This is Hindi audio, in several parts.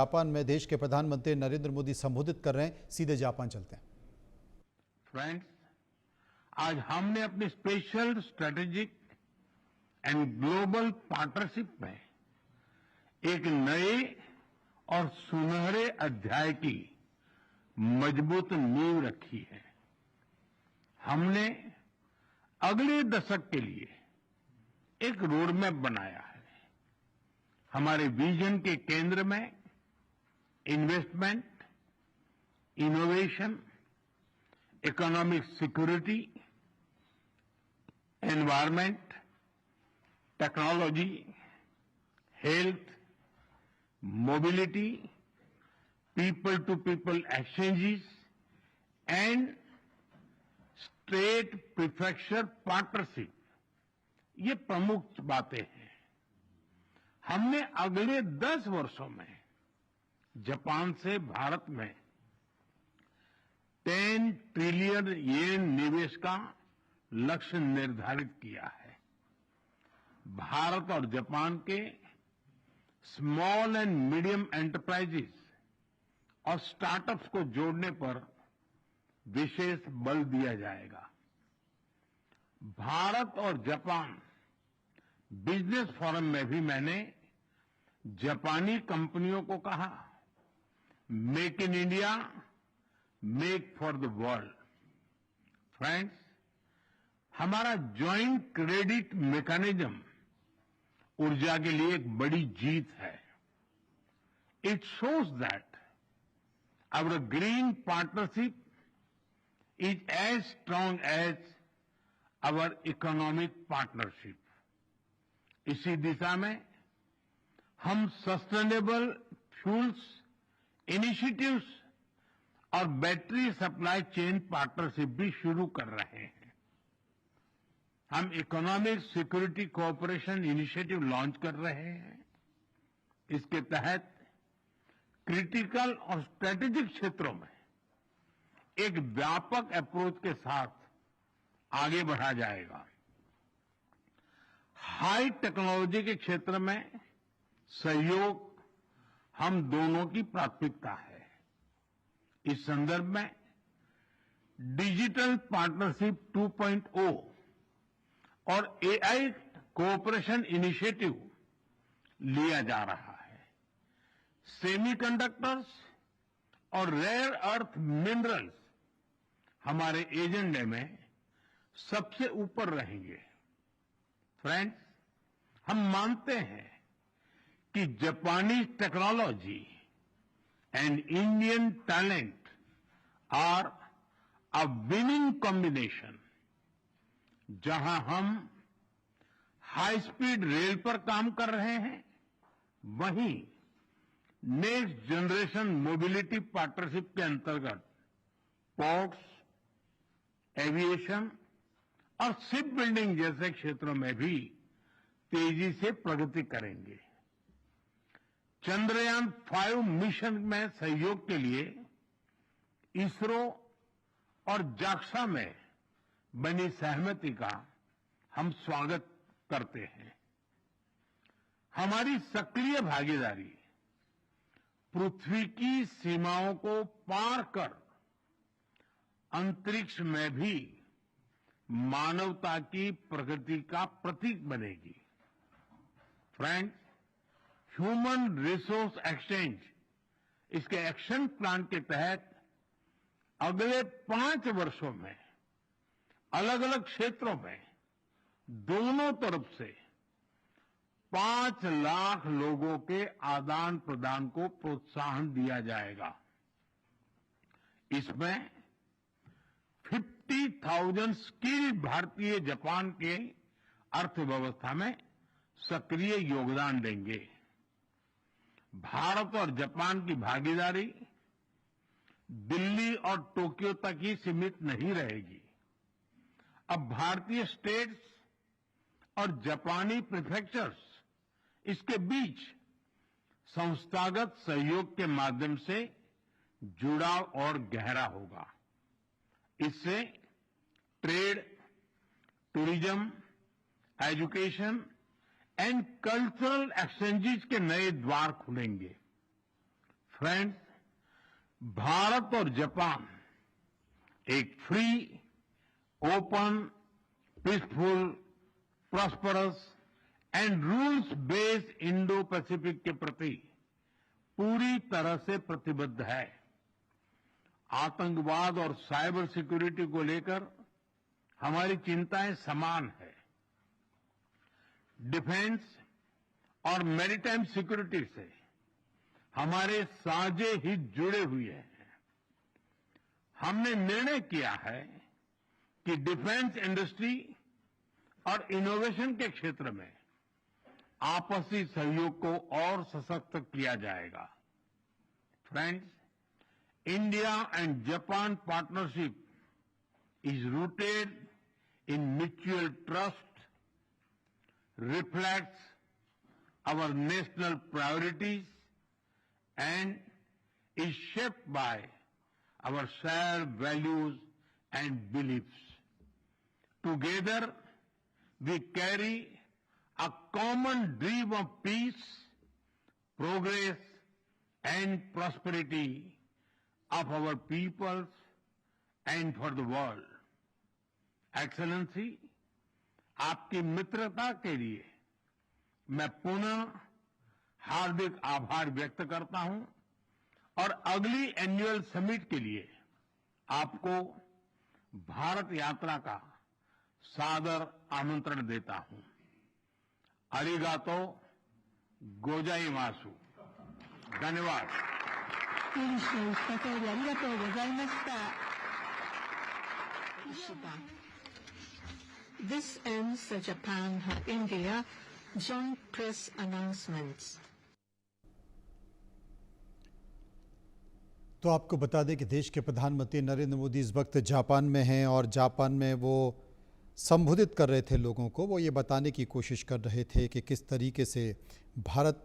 जापान में देश के प्रधानमंत्री नरेंद्र मोदी संबोधित कर रहे हैं। सीधे जापान चलते हैं। फ्रेंड्स, आज हमने अपनी special strategic and global partnership में एक नए और सुनहरे अध्याय की मजबूत नींव रखी है। हमने अगले दशक के लिए एक रोड मैप बनाया है। हमारे विजन के केंद्र में investment, innovation, economic security, environment, technology, health, mobility, people to people exchanges and state prefecture partnership, ये प्रमुख बातें हैं। हमने अगले 10 वर्षों में जापान से भारत में 10 ट्रिलियन येन निवेश का लक्ष्य निर्धारित किया है। भारत और जापान के स्मॉल एंड मीडियम एंटरप्राइजेस और स्टार्टअप्स को जोड़ने पर विशेष बल दिया जाएगा। भारत और जापान बिजनेस फोरम में भी मैंने जापानी कंपनियों को कहा, make in India, make for the world. Friends, हमारा ज्वाइंट क्रेडिट मैकेनिज्म ऊर्जा के लिए एक बड़ी जीत है। It shows that our green partnership is as strong as our economic partnership. इसी दिशा में हम सस्टेनेबल फ्यूल्स इनिशिएटिव्स और बैटरी सप्लाई चेन पार्टनरशिप भी शुरू कर रहे हैं। हम economic security cooperation initiative launch कर रहे हैं। इसके तहत क्रिटिकल और स्ट्रेटेजिक क्षेत्रों में एक व्यापक अप्रोच के साथ आगे बढ़ा जाएगा। हाई टेक्नोलॉजी के क्षेत्र में सहयोग हम दोनों की प्राथमिकता है। इस संदर्भ में डिजिटल पार्टनरशिप 2.0 और एआई कोऑपरेशन इनिशिएटिव लिया जा रहा है। सेमीकंडक्टर्स और रेयर अर्थ मिनरल्स हमारे एजेंडे में सबसे ऊपर रहेंगे। फ्रेंड्स, हम मानते हैं कि जापानी technology and Indian talent are a winning combination. जहां हम हाई स्पीड रेल पर काम कर रहे हैं, वहीं नेक्स्ट जनरेशन मोबिलिटी पार्टनरशिप के अंतर्गत पोर्ट्स, एविएशन और शिप बिल्डिंग जैसे क्षेत्रों में भी तेजी से प्रगति करेंगे। चंद्रयान 5 मिशन में सहयोग के लिए इसरो और जाक्सा में बनी सहमति का हम स्वागत करते हैं। हमारी सक्रिय भागीदारी पृथ्वी की सीमाओं को पार कर अंतरिक्ष में भी मानवता की प्रगति का प्रतीक बनेगी। फ्रेंड्स, ह्यूमन रिसोर्स एक्सचेंज, इसके एक्शन प्लान के तहत अगले 5 वर्षों में अलग अलग क्षेत्रों में दोनों तरफ से 5 लाख लोगों के आदान प्रदान को प्रोत्साहन दिया जाएगा। इसमें 50,000 स्किल्ड भारतीय जापान के अर्थव्यवस्था में सक्रिय योगदान देंगे। भारत और जापान की भागीदारी दिल्ली और टोक्यो तक ही सीमित नहीं रहेगी। अब भारतीय स्टेट्स और जापानी प्रीफेक्चर्स, इसके बीच संस्थागत सहयोग के माध्यम से जुड़ाव और गहरा होगा। इससे trade, tourism, education and cultural exchanges के नए द्वार खुलेंगे। फ्रेंड्स, भारत और जापान एक free, open, peaceful, prosperous and rules based Indo Pacific के प्रति पूरी तरह से प्रतिबद्ध है। आतंकवाद और साइबर सिक्योरिटी को लेकर हमारी चिंताएं समान है। डिफेंस और मैरीटाइम सिक्योरिटी से हमारे साझे हित जुड़े हुए हैं। हमने निर्णय किया है कि डिफेंस इंडस्ट्री और इनोवेशन के क्षेत्र में आपसी सहयोग को और सशक्त किया जाएगा। Friends, India and Japan partnership is rooted in mutual trust, reflects our national priorities, and is shaped by our shared values and beliefs. Together, we carry a common dream of peace, progress, and prosperity of our peoples and for the world. Excellency, आपकी मित्रता के लिए मैं पुनः हार्दिक आभार व्यक्त करता हूं और अगली एनुअल समिट के लिए आपको भारत यात्रा का सादर आमंत्रण देता हूं। अरिगातो गोजाइमासु। धन्यवाद। ユリ氏の言った通りありがとうございました。This ends the Japan-India joint press announcements. तो आपको बता दें कि देश के प्रधानमंत्री नरेंद्र मोदी इस वक्त जापान में हैं और जापान में वो संबोधित कर रहे थे लोगों को। वो ये बताने की कोशिश कर रहे थे कि किस तरीके से भारत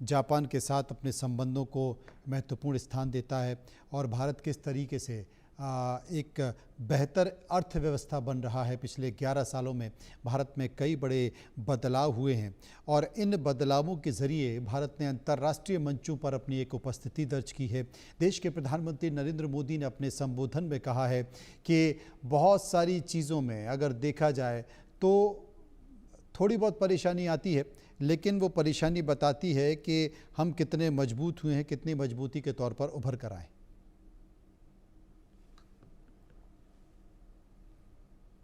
जापान के साथ अपने संबंधों को महत्वपूर्ण स्थान देता है और भारत किस तरीके से एक बेहतर अर्थव्यवस्था बन रहा है। पिछले 11 सालों में भारत में कई बड़े बदलाव हुए हैं और इन बदलावों के ज़रिए भारत ने अंतर्राष्ट्रीय मंचों पर अपनी एक उपस्थिति दर्ज की है। देश के प्रधानमंत्री नरेंद्र मोदी ने अपने संबोधन में कहा है कि बहुत सारी चीज़ों में अगर देखा जाए तो थोड़ी बहुत परेशानी आती है, लेकिन वो परेशानी बताती है कि हम कितने मजबूत हुए हैं, कितनी मजबूती के तौर पर उभर कर आए।